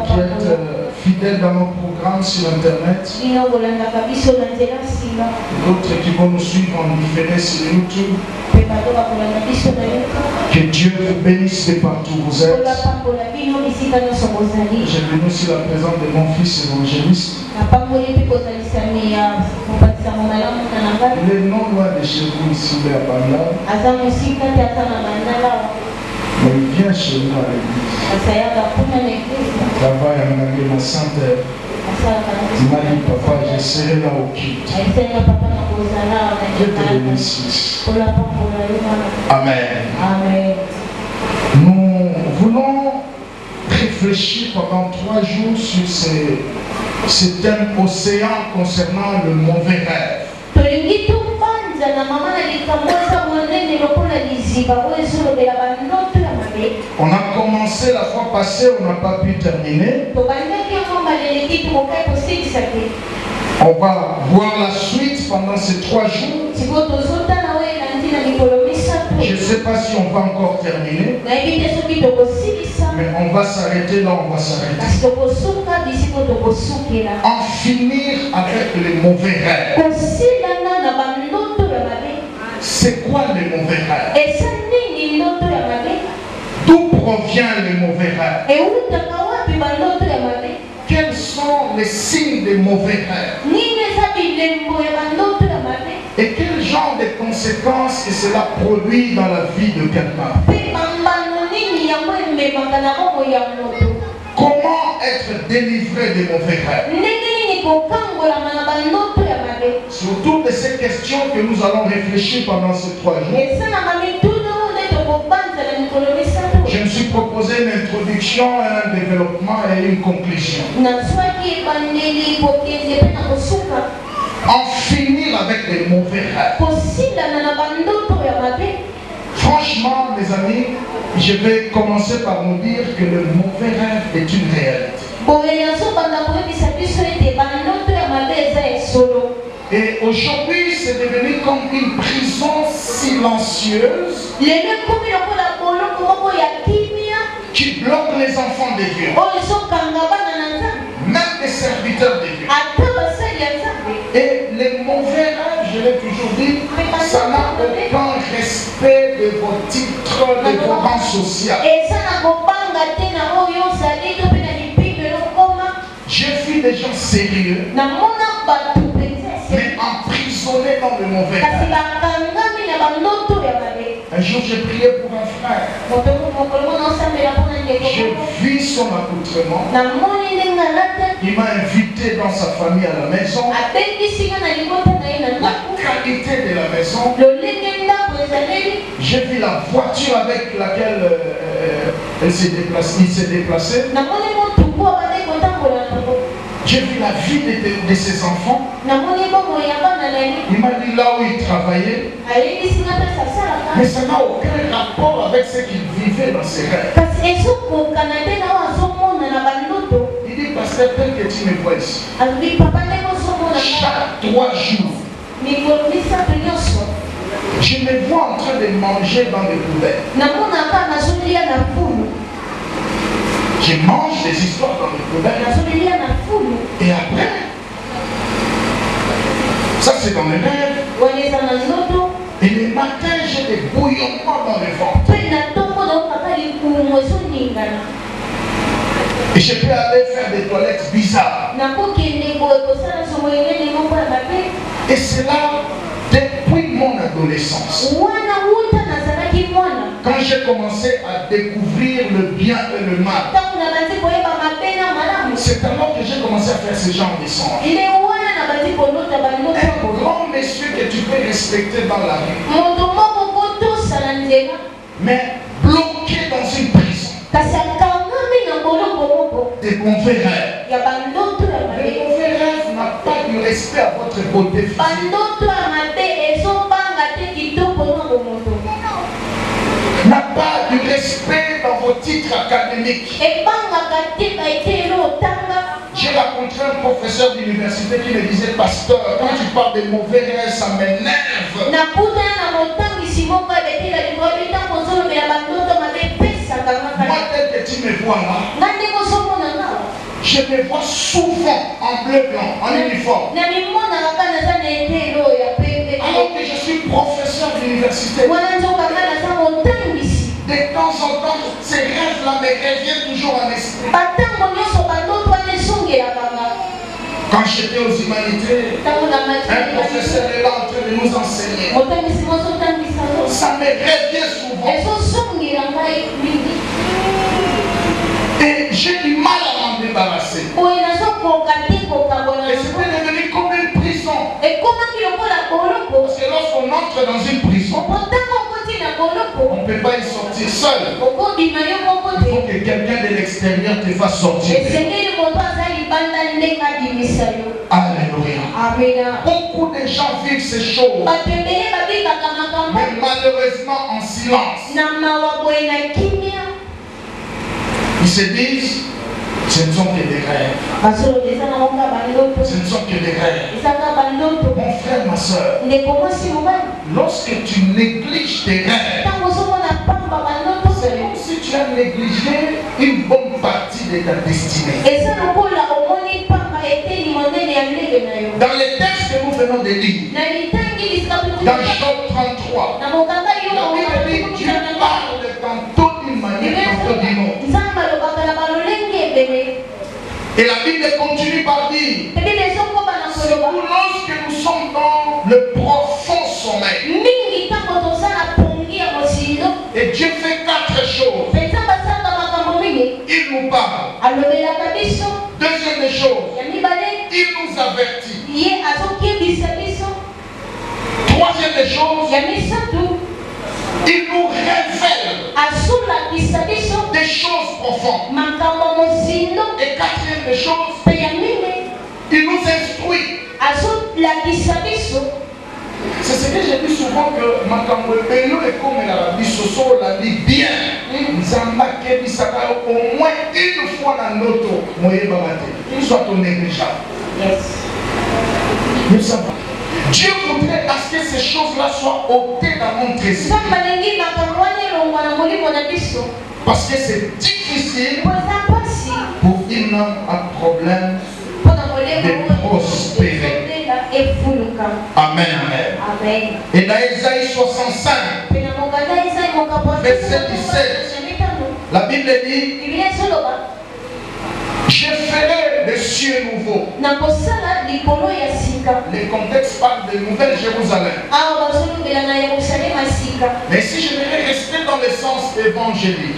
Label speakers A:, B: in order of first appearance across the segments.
A: qui êtes fidèles dans nos programmes sur Internet. D'autres qui vont nous suivre en différé sur YouTube. Que Dieu vous bénisse de partout où vous êtes. J'ai venu sur la présence de mon fils évangéliste. Il est non loin de chez vous ici, à Banda. Mais il vient chez nous à l'église. Là-bas, il y a ma sainte. Il m'a dit, papa, je serai là au culte. Dieu te bénisse. Amen. Nous voulons réfléchir pendant 3 jours sur ce thème océan concernant le mauvais rêve. On a commencé la fois passée, on n'a pas pu terminer. On va voir la suite pendant ces 3 jours. Je ne sais pas si on va encore terminer. Mais on va s'arrêter là, on va s'arrêter. En finir avec les mauvais rêves. C'est quoi les mauvais rêves? D'où proviennent les mauvais rêves? Quels sont les signes des mauvais rêves? Et quel genre de conséquences que cela produit dans la vie de quelqu'un? Comment être délivré des mauvais rêves? Surtout de ces questions que nous allons réfléchir pendant ces 3 jours. Je me suis proposé une introduction, un développement et une conclusion. En finir avec les mauvais rêves. Franchement, mes amis, je vais commencer par nous dire que le mauvais rêve est une réalité. Et aujourd'hui, c'est devenu comme une prison silencieuse qui bloque les enfants de Dieu, même les serviteurs de Dieu. Et les mauvais rêves, je l'ai toujours dit, ça n'a aucun respect de vos titres, de vos rangs sociaux. J'ai vu des gens sérieux, mais emprisonnés dans le mauvais rêve. Un jour, j'ai prié pour un frère. J'ai vu son accoutrement. Il m'a invité dans sa famille à la maison. La qualité de la maison. J'ai vu la voiture avec laquelle il s'est déplacé. J'ai vu la vie de ses enfants. Il m'a dit là où il travaillait. Mais ça n'a aucun rapport avec ce qu'il vivait dans ses rêves. Il dit, pasteur, tel que tu me vois ici, chaque 3 jours, je me vois en train de manger dans les poubelles. Je mange des histoires dans les poubelles. Et après, ça c'est dans les rêves. Et le matin, j'ai des bouillonnements dans le ventre. Et je peux aller faire des toilettes bizarres. Et c'est là depuis mon adolescence. Quand j'ai commencé à découvrir le bien et le mal, c'est alors que j'ai commencé à faire ce genre de songes. Un grand monsieur que tu peux respecter dans la rue, mais bloqué dans une prison. Des mauvais rêves. Les mauvais rêves n'ont pas du respect à votre beauté physique. N'a pas du respect dans vos titres académiques. J'ai rencontré un professeur d'université qui me disait, pasteur, quand tu parles de mauvais rêves, ça m'énerve. Moi, tel que tu me vois là, Je me vois souvent en bleu blanc, en uniforme. Alors que je suis professeur d'université. De temps en temps, ces rêves-là me reviennent toujours en esprit. Quand j'étais aux humanités, un professeur est là en train de nous enseigner. Ça me revient souvent. Et j'ai du mal à m'en débarrasser. Et c'était devenu comme une prison. Parce que lorsqu'on entre dans une prison, on ne peut pas y sortir seul. Il faut que quelqu'un de l'extérieur te fasse sortir. Alléluia. Beaucoup de gens vivent ces choses, mais malheureusement en silence. Ils se disent, ce ne sont que des rêves. Ce ne sont que des rêves. Mon frère, ma soeur, lorsque tu négliges tes rêves, c'est comme si tu as négligé une bonne partie de ta destinée. Dans les textes que nous venons de lire, dans Job 33, la Bible dit, Dieu parle tantôt d'une manière, tantôt d'une autre. Et la Bible continue par dire, surtout lorsque nous sommes dans le profond sommeil. Et Dieu fait 4 choses. Il nous parle. Deuxième chose, il nous avertit. Troisième chose, il nous révèle des choses profondes. Et quatrième chose, il nous instruit. C'est ce que j'ai dit souvent, que Makambo Bello est comme la Bissoso l'a dit bien. Zambake Bissaka au moins une fois dans notre moyen babate. Qu'il soit négligeable. Nous savons. Dieu voudrait à ce que ces choses-là soient ôtées dans notre esprit. Parce que c'est difficile pour une homme à problème de prospérer. Amen, amen. Et dans Isaïe 65, verset 17, la Bible dit, je ferai des cieux nouveaux. Le contexte parle de Nouvelle Jérusalem. Mais si je devais rester dans le sens évangélique,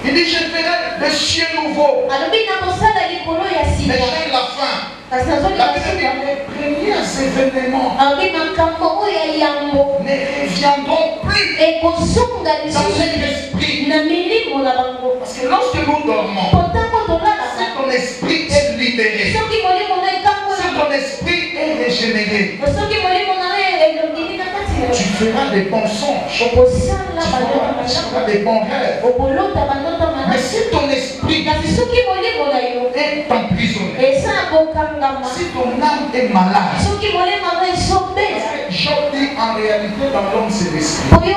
A: il dit, je ferai des cieux nouveaux. Mais j'aime la fin. La Bible dit, les premiers événements ne reviendront plus dans notre esprit. Parce que lorsque nous dormons, si ton esprit est libéré, si ton esprit est régénéré, tu feras des bons songes, tu feras des bons rêves. Mais si ton esprit est emprisonné, si ton âme est malade, Job dit en réalité dans l'homme c'est l'esprit.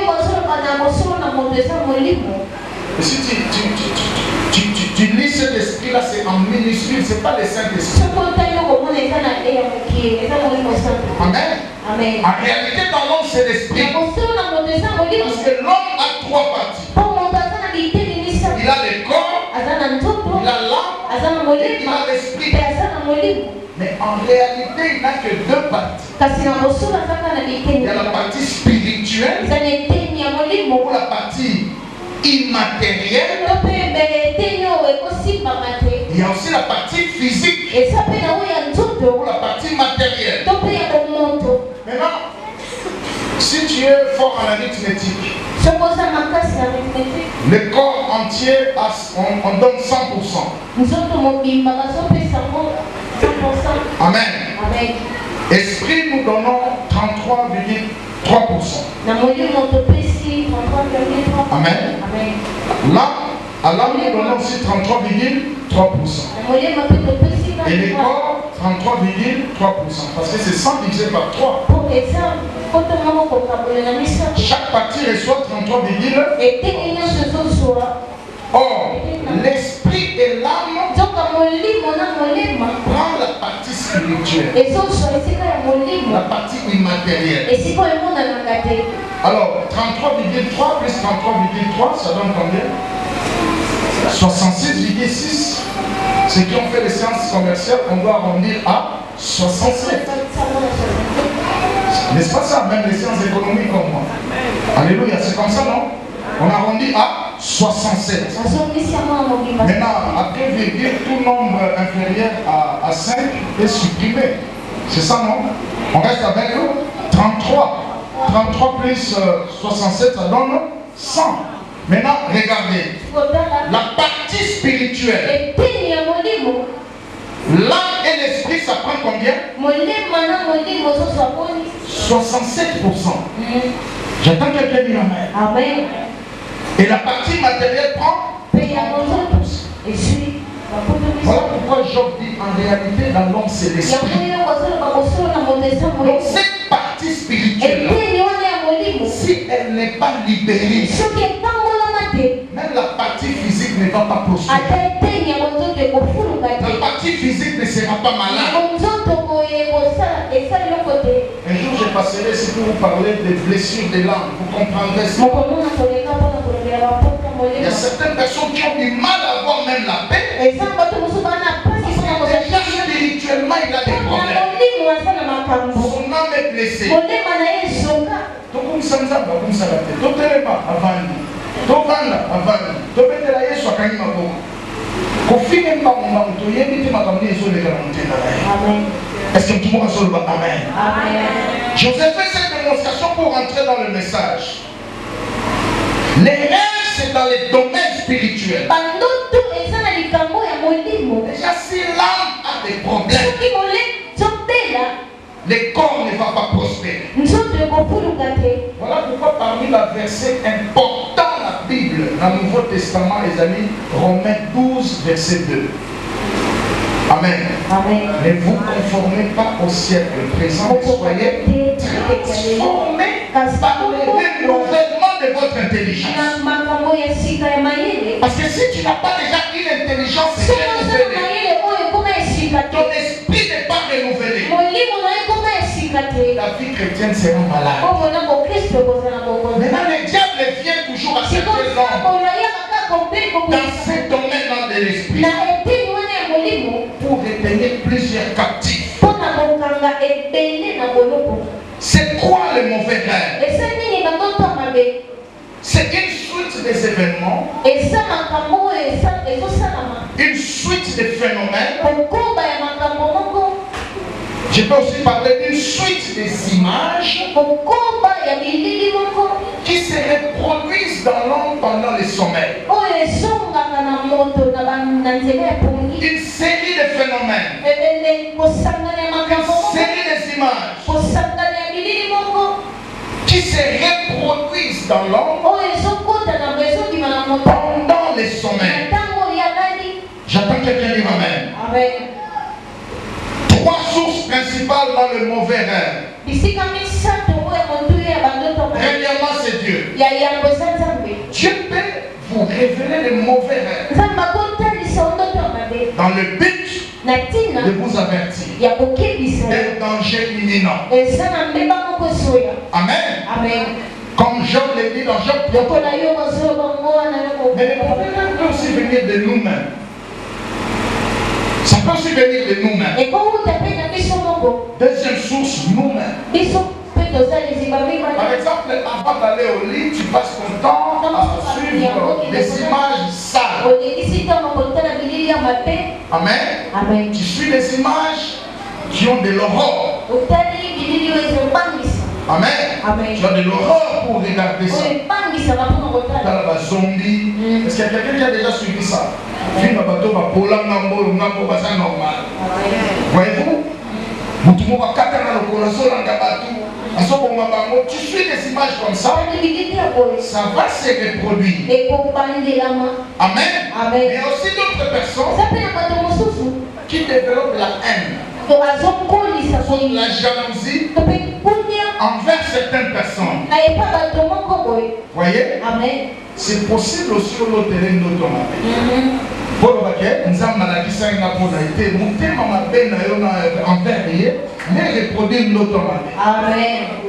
A: Si tu lis cet esprit-là, c'est en minuscule, c'est pas le Saint-Esprit. Amen. Amen. En réalité, dans l'homme, c'est l'esprit. Parce que l'homme a 3 parties. Il a le corps, il a l'âme, et il a l'esprit. Mais en réalité, il n'a que 2 parties. Il y a la partie spirituelle ou la partie immatérielle. Il y a aussi la partie physique ou la partie matérielle. Maintenant, si tu es fort en arithmétique, le corps entier, on donne 100%. Amen. Esprit, nous donnons 33,3%. Amen. À l'âme, nous donnons aussi 33,3%. Et le corps, 33,3%. Parce que c'est 100 divisé par 3. Chaque partie reçoit 33,3%. Or, l'esprit et spirituelle. La partie immatérielle. Alors, 33,3 plus 33,3, ça donne combien? 66,6. Ceux qui ont fait les séances commerciales, on doit arrondir à 67. N'est-ce pas ça? Même les sciences économiques comme moi. Alléluia, c'est comme ça, non? On arrondit à 67. Maintenant, après virgule, tout nombre inférieur à 5 est supprimé. C'est ça, non? On reste avec 33. 33 plus 67, ça donne 100. Maintenant, regardez. La partie spirituelle. L'âme et l'esprit, ça prend combien? 67%. J'attends quelqu'un dire amen. Amen. Et la partie matérielle prend 30%. Voilà pourquoi Job dit en réalité dans l'homme c'est l'esprit. Donc cette partie spirituelle, si elle n'est pas libérée, même la partie physique ne va pas prospérer. La partie physique ne sera pas malade. Un jour je passerai si vous parlez des blessures de l'âme, vous comprendrez ça. Il y a certaines personnes qui ont du mal à avoir même la paix. Déjà spirituellement il a des problèmes. Son âme est blessée. Donc vous savez, vous savez, est-ce que tout le monde a dit amen? Je vous ai fait cette démonstration pour rentrer dans le message. Les rêves, c'est dans les domaines spirituels. Déjà, si l'âme a des problèmes, le corps ne va pas prospérer. Voilà pourquoi parmi les versets importants de la Bible, dans le Nouveau Testament, les amis, Romains 12, verset 2. Amen. Amen. Ne vous conformez pas au siècle présent, soyez transformés par le renouvellement de votre intelligence. Parce que si tu n'as pas déjà une intelligence renouvelée, ton esprit n'est pas renouvelé, la vie chrétienne sera malade. Maintenant, le diable vient toujours à chercher l'homme dans ces domaines de l'esprit pour retenir plusieurs captifs. C'est quoi le mauvais rêve? C'est une suite des événements, une suite de phénomènes. Je peux aussi parler d'une suite des images qui se reproduisent dans l'homme pendant le sommeil. Une série de phénomènes, une série des images qui se reproduisent dans l'homme pendant le sommeil. J'attends quelqu'un dire amen. Trois sources principales dans le mauvais rêve. Premièrement, c'est Dieu. Dieu peut vous révéler les mauvais rêves dans le but de vous avertir d'un danger imminent. Amen. Amen. Comme Job l'a dit dans Job. Mais le mauvais rêve peut aussi venir de nous-mêmes. Ça peut aussi venir de nous-mêmes. Deuxième source, nous-mêmes. Par exemple, avant d'aller au lit, tu passes ton temps à suivre des images sales. Amen. Amen. Tu suis des images qui ont de l'horreur. Amen. Amen. Tu as de l'horreur pour regarder ça. Dans la zombie. Est-ce qu'il y a quelqu'un qui a déjà suivi ça? Voyez-vous? Tu suis des images comme ça, ça va se reproduire. Amen. Amen. Mais aussi d'autres personnes qui développent la haine, la jalousie envers certaines personnes. Voyez? Amen. C'est possible aussi au terrain d'autres. Pour le baquet, nous avons maladie esenga mpona ete motema mabe na yo envers ye ne reproduire l'autre mabe. Amen.